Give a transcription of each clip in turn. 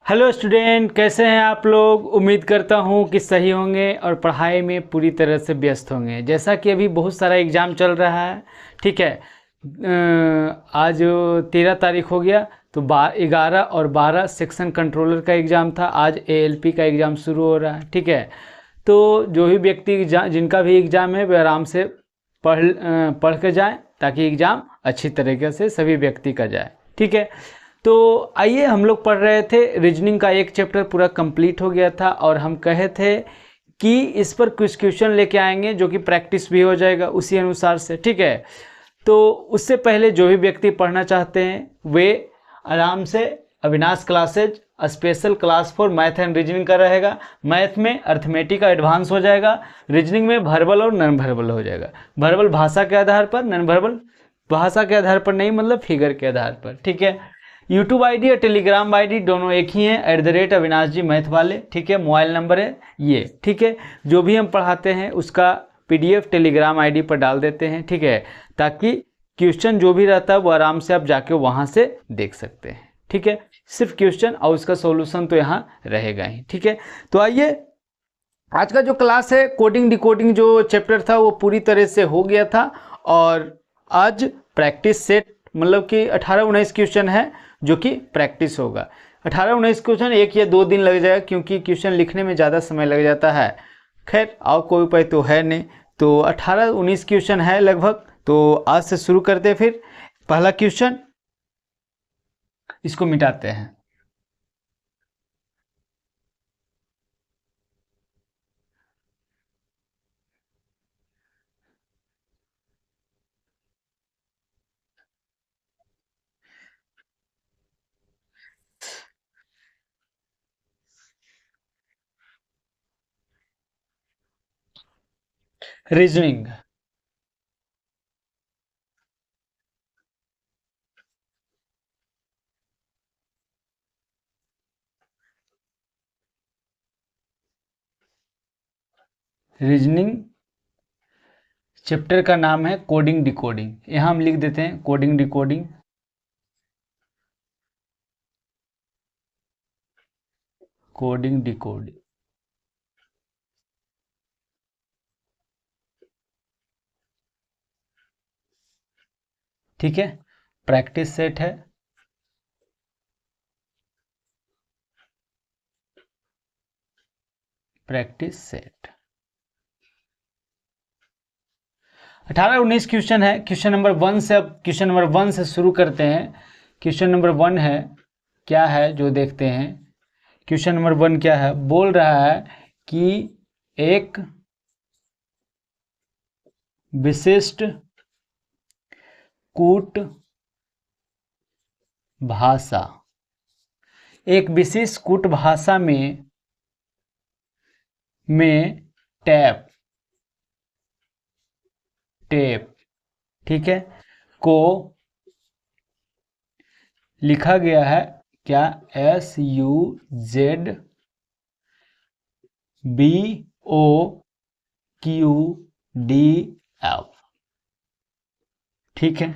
Hello student, कैसे हैं आप लोग। उम्मीद करता हूं कि सही होंगे और पढ़ाई में पूरी तरह से व्यस्त होंगे। जैसा कि अभी बहुत सारा एग्ज़ाम चल रहा है, ठीक है। आज 13 तारीख हो गया, तो 11 और 12 सेक्शन कंट्रोलर का एग्ज़ाम था। आज एएलपी का एग्ज़ाम शुरू हो रहा है, ठीक है। तो जो भी व्यक्ति जिनका भी एग्ज़ाम है वे आराम से पढ़ के जाएँ, ताकि एग्ज़ाम अच्छी तरीके से सभी व्यक्ति का जाए, ठीक है। तो आइए, हम लोग पढ़ रहे थे, रीजनिंग का एक चैप्टर पूरा कंप्लीट हो गया था और हम कहे थे कि इस पर कुछ क्वेश्चन लेके आएंगे जो कि प्रैक्टिस भी हो जाएगा उसी अनुसार से, ठीक है। तो उससे पहले जो भी व्यक्ति पढ़ना चाहते हैं वे आराम से Avinash classes special class for math and reasoning का रहेगा। मैथ में अर्थमेटिक का एडवांस हो जाएगा, रीजनिंग में वर्बल और नॉन वर्बल हो जाएगा। वर्बल भाषा के आधार पर, नॉन वर्बल भाषा के आधार पर नहीं, मतलब फिगर के आधार पर, ठीक है। यूट्यूब आईडी और टेलीग्राम आईडी दोनों एक ही हैं, @अविनाश जी मैथ वाले, ठीक है। मोबाइल नंबर है ये, ठीक है। जो भी हम पढ़ाते हैं उसका पीडीएफ टेलीग्राम आईडी पर डाल देते हैं, ठीक है, ताकि क्वेश्चन जो भी रहता है वो आराम से आप जाके वहाँ से देख सकते हैं, ठीक है। सिर्फ क्वेश्चन और उसका सॉल्यूशन तो यहाँ रहेगा ही, ठीक है। तो आइए, आज का जो क्लास है, कोडिंग डिकोडिंग जो चैप्टर था वो पूरी तरह से हो गया था। और आज प्रैक्टिस सेट, मतलब कि 18-19 क्वेश्चन है जो कि प्रैक्टिस होगा। 18-19 क्वेश्चन 1 या 2 दिन लग जाएगा, क्योंकि क्वेश्चन लिखने में ज़्यादा समय लग जाता है। खैर, और कोई उपाय तो है नहीं, तो 18-19 क्वेश्चन है लगभग। तो आज से शुरू करते हैं। फिर पहला क्वेश्चन, इसको मिटाते हैं। रीजनिंग। रीजनिंग चैप्टर का नाम है कोडिंग डिकोडिंग। यहाँ हम लिख देते हैं कोडिंग डिकोडिंग। कोडिंग डिकोडिंग, ठीक है। प्रैक्टिस सेट है। प्रैक्टिस सेट 18-19 क्वेश्चन है। क्वेश्चन नंबर 1 से, अब क्वेश्चन नंबर 1 से शुरू करते हैं। क्वेश्चन नंबर 1 है, क्या है जो देखते हैं। क्वेश्चन नंबर 1 क्या है, बोल रहा है कि एक विशिष्ट कूट भाषा, एक विशिष्ट कूट भाषा में टैप टेप, ठीक है, को लिखा गया है क्या, SUZBOQDF, ठीक है।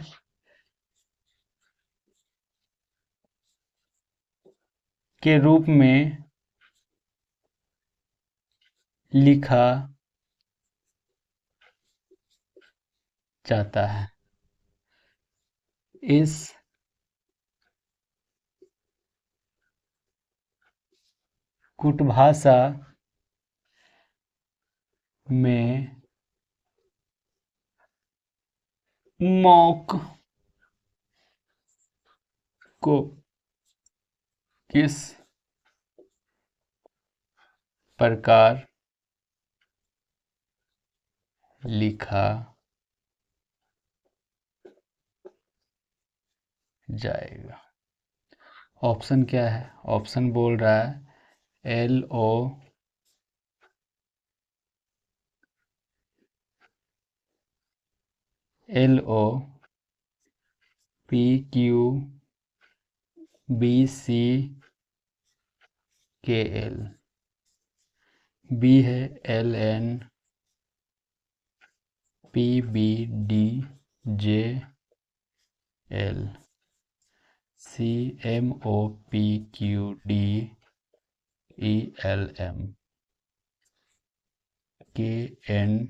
के रूप में लिखा जाता है। इस कूटभाषा में मौक को किस प्रकार लिखा जाएगा। ऑप्शन क्या है, ऑप्शन बोल रहा है LOPQBCKL, बी है LNPBDJL, CMOPQD KELM KNPBEBL।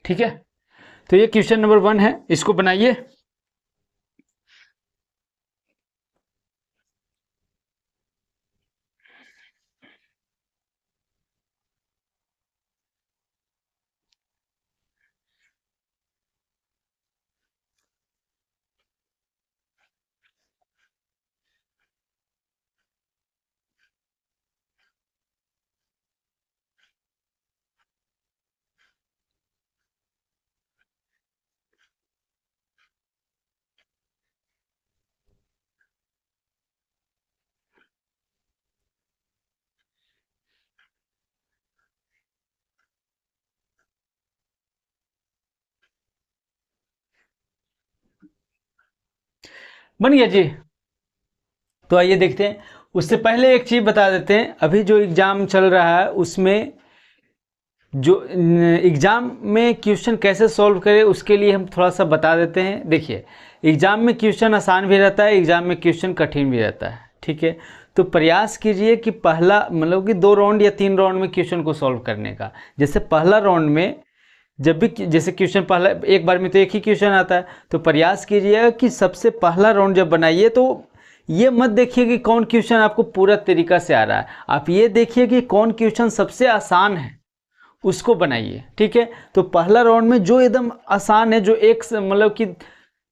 ठीक है, तो ये क्वेश्चन नंबर 1 है, इसको बनाइए। बन गया जी। तो आइए देखते हैं। उससे पहले एक चीज़ बता देते हैं, अभी जो एग्ज़ाम चल रहा है उसमें जो एग्ज़ाम में क्वेश्चन कैसे सॉल्व करें उसके लिए हम थोड़ा सा बता देते हैं। देखिए, एग्ज़ाम में क्वेश्चन आसान भी रहता है, एग्ज़ाम में क्वेश्चन कठिन भी रहता है। ठीक है, तो प्रयास कीजिए कि पहला मतलब कि 2 राउंड या 3 राउंड में क्वेश्चन को सॉल्व करने का। जैसे पहला राउंड में जब भी जैसे क्वेश्चन पहला एक बार में तो एक ही क्वेश्चन आता है, तो प्रयास कीजिएगा कि सबसे पहला राउंड जब बनाइए तो ये मत देखिए कि कौन क्वेश्चन आपको पूरा तरीका से आ रहा है, आप ये देखिए कि कौन क्वेश्चन सबसे आसान है उसको बनाइए। ठीक है, तो पहला राउंड में जो एकदम आसान है, जो एक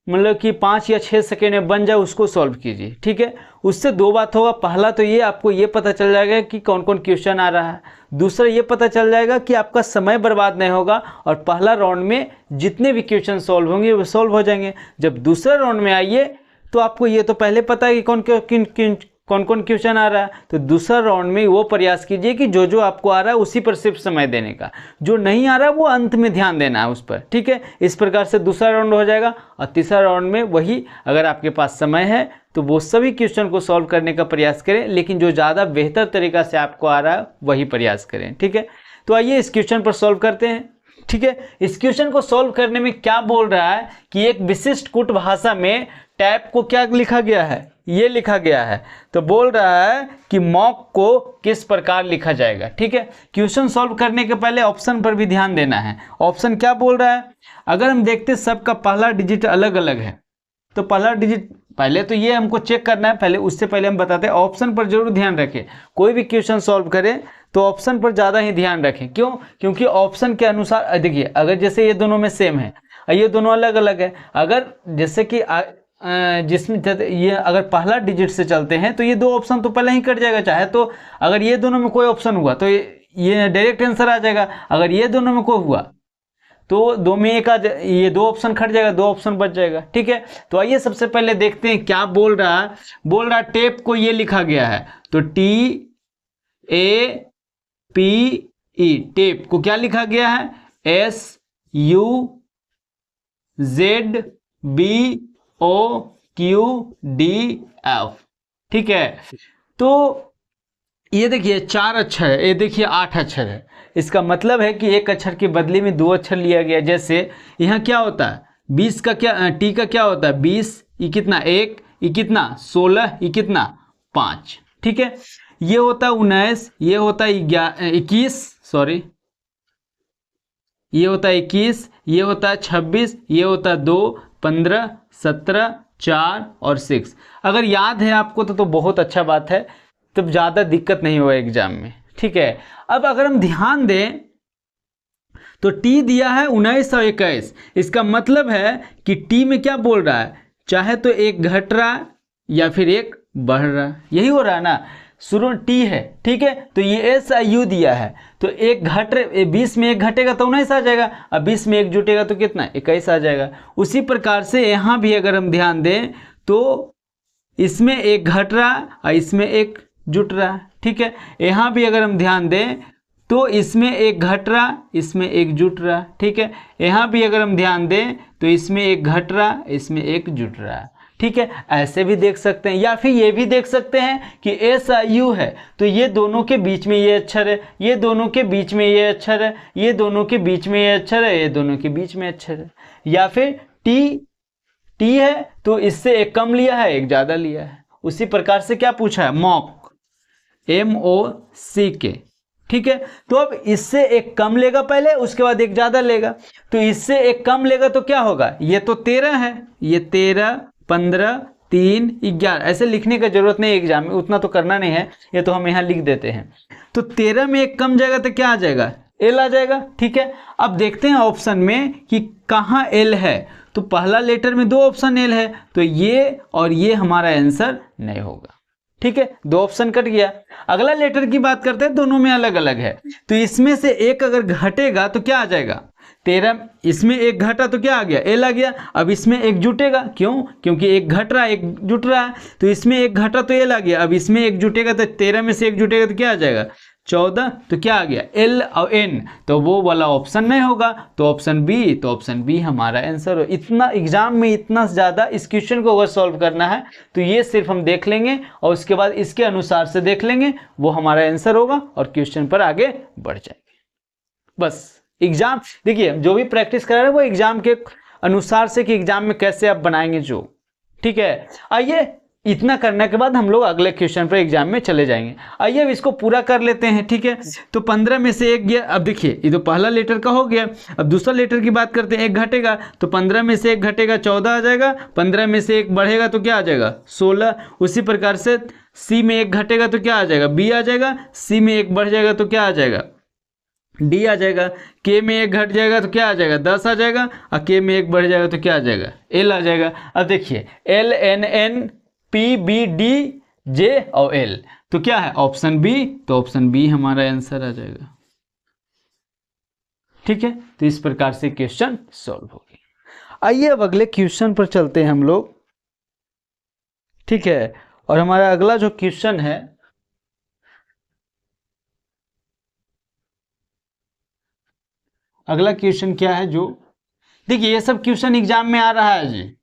मतलब कि 5 या 6 सेकेंड में बन जाए उसको सॉल्व कीजिए। ठीक है, उससे 2 बात होगा, पहला तो ये आपको ये पता चल जाएगा कि कौन कौन क्वेश्चन आ रहा है, दूसरा ये पता चल जाएगा कि आपका समय बर्बाद नहीं होगा और पहला राउंड में जितने भी क्वेश्चन सॉल्व होंगे वो सॉल्व हो जाएंगे। जब दूसरा राउंड में आइए तो आपको ये तो पहले पता है कि कौन कौन क्वेश्चन आ रहा है, तो दूसरा राउंड में वो प्रयास कीजिए कि जो जो आपको आ रहा है उसी पर सिर्फ समय देने का, जो नहीं आ रहा है वो अंत में ध्यान देना है उस पर। ठीक है, इस प्रकार से दूसरा राउंड हो जाएगा। और तीसरा राउंड में वही, अगर आपके पास समय है तो वो सभी क्वेश्चन को सॉल्व करने का प्रयास करें, लेकिन जो ज़्यादा बेहतर तरीका से आपको आ रहा है वही प्रयास करें। ठीक है, तो आइए इस क्वेश्चन पर सॉल्व करते हैं। ठीक है, इस क्वेश्चन को सॉल्व करने में क्या बोल रहा है कि एक विशिष्ट कूट भाषा में टैप को क्या लिखा गया है, ये लिखा गया है। तो बोल रहा है कि मॉक को किस प्रकार लिखा जाएगा। ठीक है, क्वेश्चन सॉल्व करने के पहले ऑप्शन पर भी ध्यान देना है। ऑप्शन क्या बोल रहा है, अगर हम देखते सबका पहला डिजिट अलग अलग है, तो पहला डिजिट पहले तो ये हमको चेक करना है, पहले उससे पहले हम बताते हैं ऑप्शन पर जरूर ध्यान रखें। कोई भी क्वेश्चन सॉल्व करें तो ऑप्शन पर ज़्यादा ही ध्यान रखें। क्यों? क्योंकि ऑप्शन के अनुसार देखिए, अगर जैसे ये दोनों में सेम है, ये दोनों अलग अलग है, अगर जैसे कि जिसमें ये अगर पहला डिजिट से चलते हैं तो ये 2 ऑप्शन तो पहले ही कट जाएगा। चाहे तो अगर ये दोनों में कोई ऑप्शन हुआ तो ये डायरेक्ट आंसर आ जाएगा, अगर ये दोनों में कोई हुआ तो 2 में एक ये 2 ऑप्शन कट जाएगा, 2 ऑप्शन बच जाएगा। ठीक है, तो आइए सबसे पहले देखते हैं क्या बोल रहा है। बोल रहा है टेप को ये लिखा गया है, तो TAPE टेप को क्या लिखा गया है, SUZBOQDF। ठीक है, तो ये देखिए 4 अक्षर है, ये देखिए 8 अक्षर है। इसका मतलब है कि एक अक्षर के बदले में 2 अक्षर लिया गया। जैसे यहाँ क्या होता है, 20 का क्या टी का क्या होता है, 20 ये कितना 1, ये कितना 16, ये कितना 5। ठीक है, ये होता है 19, ये होता है 21, सॉरी ये होता है 21, ये होता है 26, ये होता है 2, 15, 17, 4 और 6। अगर याद है आपको तो बहुत अच्छा बात है, तब ज़्यादा दिक्कत नहीं होगा एग्जाम में। ठीक है, अब अगर हम ध्यान दें तो टी दिया है 19 और 21, इसका मतलब है कि टी में क्या बोल रहा है, चाहे तो एक घट रहा या फिर एक बढ़ रहा, यही हो रहा है ना। शुरू टी है, ठीक है, तो ये SIU दिया है, तो एक घट 20 में एक घटेगा तो 19 आ जाएगा, अब 20 में एक जुटेगा तो कितना 21 आ जाएगा। उसी प्रकार से यहाँ भी अगर हम ध्यान दें तो इसमें एक घट रहा और इसमें एक जुट रहा। ठीक है, यहाँ भी अगर हम ध्यान दें तो इसमें एक घट रहा, इसमें एक जुट रहा। ठीक है, यहाँ भी अगर हम ध्यान दें तो इसमें एक घट रहा, इसमें एक जुट रहा। ठीक है, ऐसे भी देख सकते हैं, या फिर ये भी देख सकते हैं कि SIU है तो ये दोनों के बीच में ये अक्षर है, ये दोनों के बीच में ये अक्षर है, ये दोनों के बीच में ये अक्षर है, ये दोनों के बीच में अक्षर है। या फिर टी टी है तो इससे एक कम लिया है, एक ज़्यादा लिया है। उसी प्रकार से क्या पूछा है, मॉक, MOCK, ठीक है। तो अब इससे एक कम लेगा पहले, उसके बाद एक ज़्यादा लेगा। तो इससे एक कम लेगा तो क्या होगा, ये तो 13 है, ये 13, 15, 3, 11, ऐसे लिखने का जरूरत नहीं एग्जाम में, उतना तो करना नहीं है, ये तो हम यहाँ लिख देते हैं। तो 13 में एक कम जाएगा तो क्या आ जाएगा, L आ जाएगा, ठीक है। अब देखते हैं ऑप्शन में कि कहाँ L है। तो पहला लेटर में 2 ऑप्शन L है, तो ये और ये हमारा आंसर नहीं होगा, ठीक है। 2 ऑप्शन कट गया। अगला लेटर की बात करते हैं, दोनों में अलग अलग है। तो इसमें से एक अगर घटेगा तो क्या आ जाएगा, 13, इसमें एक घटा तो क्या आ गया, L आ गया। अब इसमें एक जुटेगा, क्यों, क्योंकि एक घट रहा है एक जुट रहा है, तो इसमें एक घटा तो L आ गया। अब इसमें एक जुटेगा तो 13 में से एक जुटेगा तो क्या आ जाएगा, 14, तो क्या आ गया, L और N, तो वो वाला ऑप्शन नहीं होगा, तो ऑप्शन बी, तो ऑप्शन बी हमारा आंसर हो। इतना एग्जाम में इतना ज़्यादा इस क्वेश्चन को अगर सॉल्व करना है तो ये सिर्फ हम देख लेंगे और उसके बाद इसके अनुसार से देख लेंगे, वो हमारा आंसर होगा और क्वेश्चन पर आगे बढ़ जाएंगे। बस एग्जाम देखिए, जो भी प्रैक्टिस करा रहे हैं वो एग्जाम के अनुसार से कि एग्जाम में कैसे आप बनाएंगे जो, ठीक है। आइए इतना करने के बाद हम लोग अगले क्वेश्चन पर एग्जाम में चले जाएंगे। आइए अब इसको पूरा कर लेते हैं, ठीक है। तो 15 में से एक गया, अब देखिए ये तो पहला लेटर का हो गया। अब दूसरा लेटर की बात करते हैं, एक घटेगा तो 15 में से एक घटेगा 14 आ जाएगा, 15 में से एक बढ़ेगा तो क्या आ जाएगा, 16। उसी प्रकार से सी में एक घटेगा तो क्या आ जाएगा, बी आ जाएगा, सी में एक बढ़ जाएगा तो क्या आ जाएगा, डी आ जाएगा, के में एक घट जाएगा तो क्या आ जाएगा, 10 आ जाएगा, और के में एक बढ़ जाएगा तो क्या आ जाएगा, एल आ जाएगा। अब देखिए L, N, N, P, B, D, J और एल, तो क्या है ऑप्शन बी, तो ऑप्शन बी हमारा आंसर आ जाएगा, ठीक है। तो इस प्रकार से क्वेश्चन सॉल्व हो गया। आइए अब अगले क्वेश्चन पर चलते हैं हम लोग, ठीक है। और हमारा अगला जो क्वेश्चन है, अगला क्वेश्चन क्या है, जो देखिए ये सब क्वेश्चन एग्जाम में आ रहा है जी।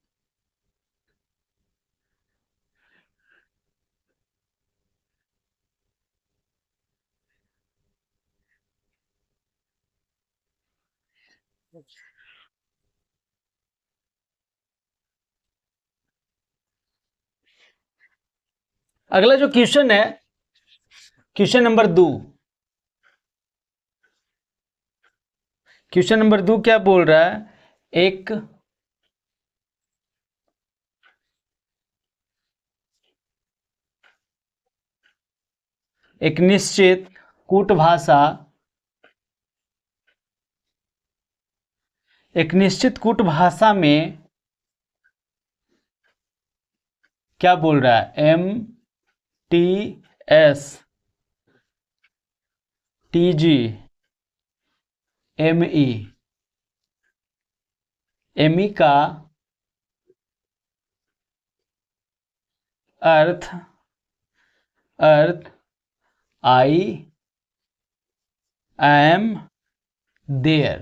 अगला जो क्वेश्चन है, क्वेश्चन नंबर 2, क्वेश्चन नंबर 2 क्या बोल रहा है, एक निश्चित कूट भाषा, एक निश्चित कूट भाषा में क्या बोल रहा है, MTS, TG, ME का अर्थ आई एम देयर,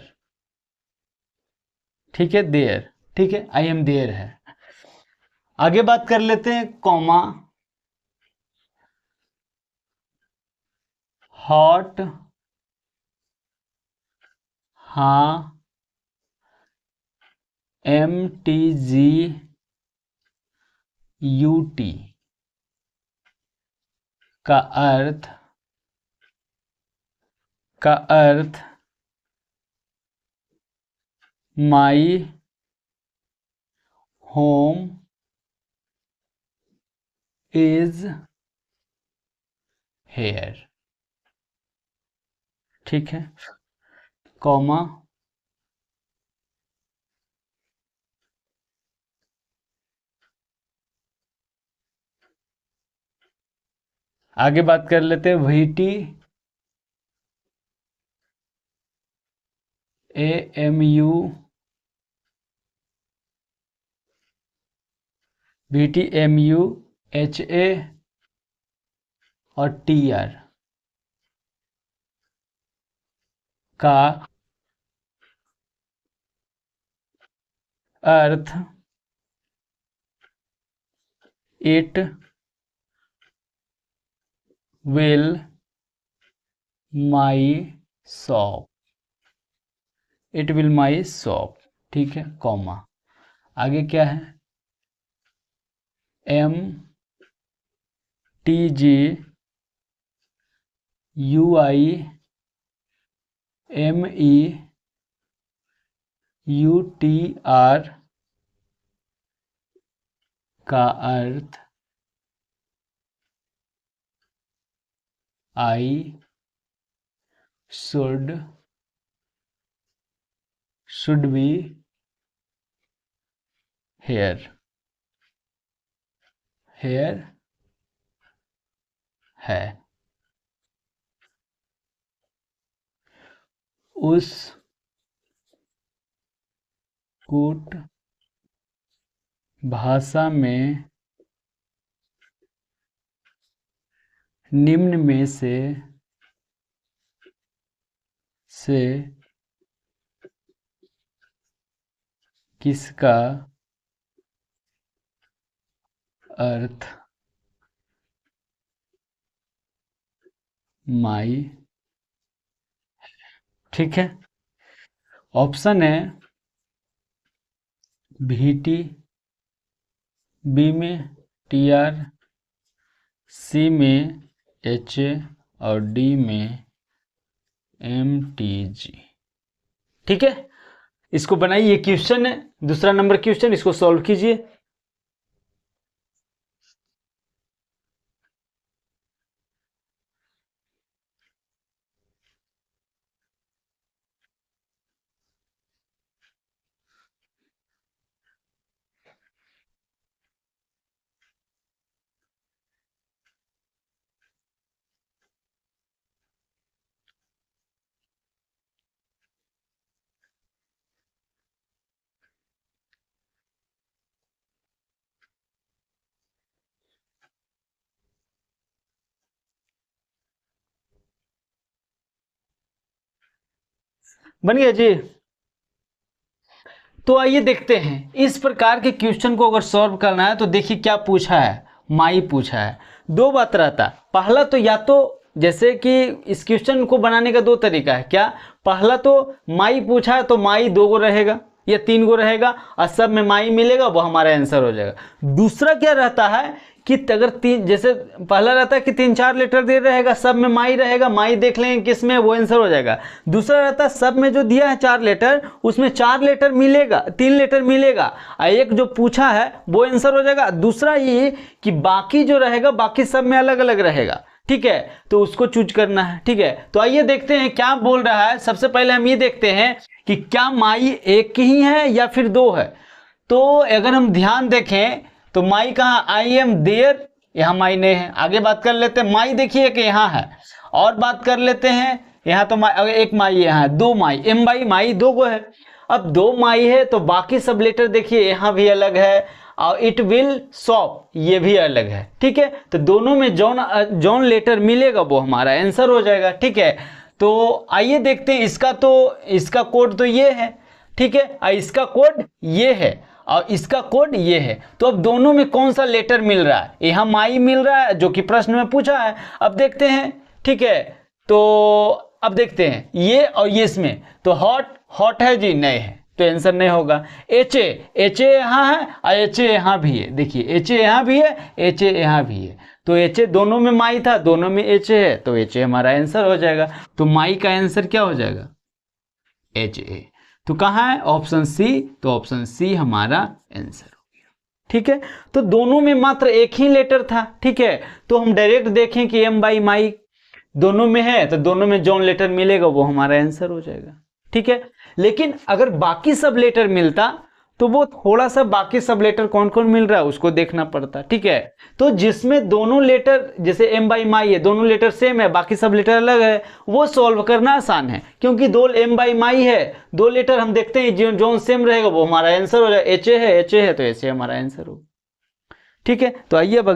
ठीक है, देयर, ठीक है, आई एम देयर है। आगे बात कर लेते हैं, कॉमा, हॉट, हाँ, MTGUT का अर्थ माई होम इज हेयर, ठीक है, कॉमा, आगे बात कर लेते हैं, VT AMU, VT MU HA और TR का अर्थ it will my shop, it will my shop, ठीक है, कॉमा, आगे क्या है, M T G U I M E U T R का अर्थ आई शुड बी हेयर है। उस कूट भाषा में निम्न में से किसका अर्थ माई। ठीक है, ऑप्शन है VT, बी में TR, सी में HA और डी में MTG। ठीक है, इसको बनाइए, क्वेश्चन है, दूसरा नंबर क्वेश्चन, इसको सॉल्व कीजिए। बन गया जी। तो आइए देखते हैं, इस प्रकार के क्वेश्चन को अगर सॉल्व करना है तो देखिए क्या पूछा है, माई पूछा है। दो बात रहता, पहला तो या तो जैसे कि इस क्वेश्चन को बनाने का दो तरीका है। क्या, पहला तो माई पूछा है तो माई 2 गो रहेगा या 3 गो रहेगा और सब में माई मिलेगा, वो हमारा आंसर हो जाएगा। दूसरा क्या रहता है कि अगर तीन, जैसे पहला रहता है कि 3-4 लेटर दे रहेगा, सब में माई रहेगा, माई देख लेंगे किस में, वो आंसर हो जाएगा। दूसरा रहता है सब में जो दिया है 4 लेटर, उसमें 4 लेटर मिलेगा, 3 लेटर मिलेगा और एक जो पूछा है वो आंसर हो जाएगा। दूसरा ये कि बाकी जो रहेगा बाकी सब में अलग अलग रहेगा। ठीक है, तो उसको चूज करना है। ठीक है, तो आइए देखते हैं क्या बोल रहा है। सबसे पहले हम ये देखते हैं कि क्या माई एक ही है या फिर 2 है। तो अगर हम ध्यान देखें तो माई कहाँ, आई एम देयर, यहाँ माई नहीं है। आगे बात कर लेते हैं, माई देखिए कि यहाँ है, और बात कर लेते हैं यहाँ तो माई, एक माई यहाँ है, 2 माई, एम बाई माई 2 गो है। अब 2 माई है तो बाकी सब लेटर देखिए यहाँ भी अलग है और इट विल शॉप ये भी अलग है। ठीक है, तो दोनों में जौन लेटर मिलेगा वो हमारा आंसर हो जाएगा। ठीक है, तो आइए देखते हैं, इसका कोड तो ये है। ठीक है, और इसका कोड ये है और इसका कोड ये है। तो अब दोनों में कौन सा लेटर मिल रहा है, यहाँ माई मिल रहा है जो कि प्रश्न में पूछा है। अब देखते हैं। ठीक है, तो अब देखते हैं ये और ये, इसमें तो हॉट है जी, नहीं है तो आंसर नहीं होगा। एच ए यहाँ है और एच ए यहाँ भी है, देखिए एच ए यहाँ भी है, एच ए यहाँ भी है, तो एच ए दोनों में माई था, दोनों में एच ए है, तो एच ए हमारा आंसर हो जाएगा। तो माई का आंसर क्या हो जाएगा, एच ए। तो कहाँ है, ऑप्शन सी, तो ऑप्शन सी हमारा आंसर हो गया। ठीक है, तो दोनों में मात्र एक ही लेटर था। ठीक है, तो हम डायरेक्ट देखें कि एम बाई माई दोनों में है तो दोनों में जौन लेटर मिलेगा वो हमारा आंसर हो जाएगा। ठीक है, लेकिन अगर बाकी सब लेटर मिलता तो वो थोड़ा सा बाकी सब लेटर कौन कौन मिल रहा है उसको देखना पड़ता। ठीक है, तो जिसमें दोनों लेटर, जैसे एम बाई माई है, दोनों लेटर सेम है, बाकी सब लेटर अलग है, वो सॉल्व करना आसान है, क्योंकि 2 एम बाई माई है, 2 लेटर हम देखते हैं जो सेम रहेगा वो हमारा आंसर हो जाएगा। एच ए है तो एच ए हमारा आंसर होगा। ठीक है, तो आइए अब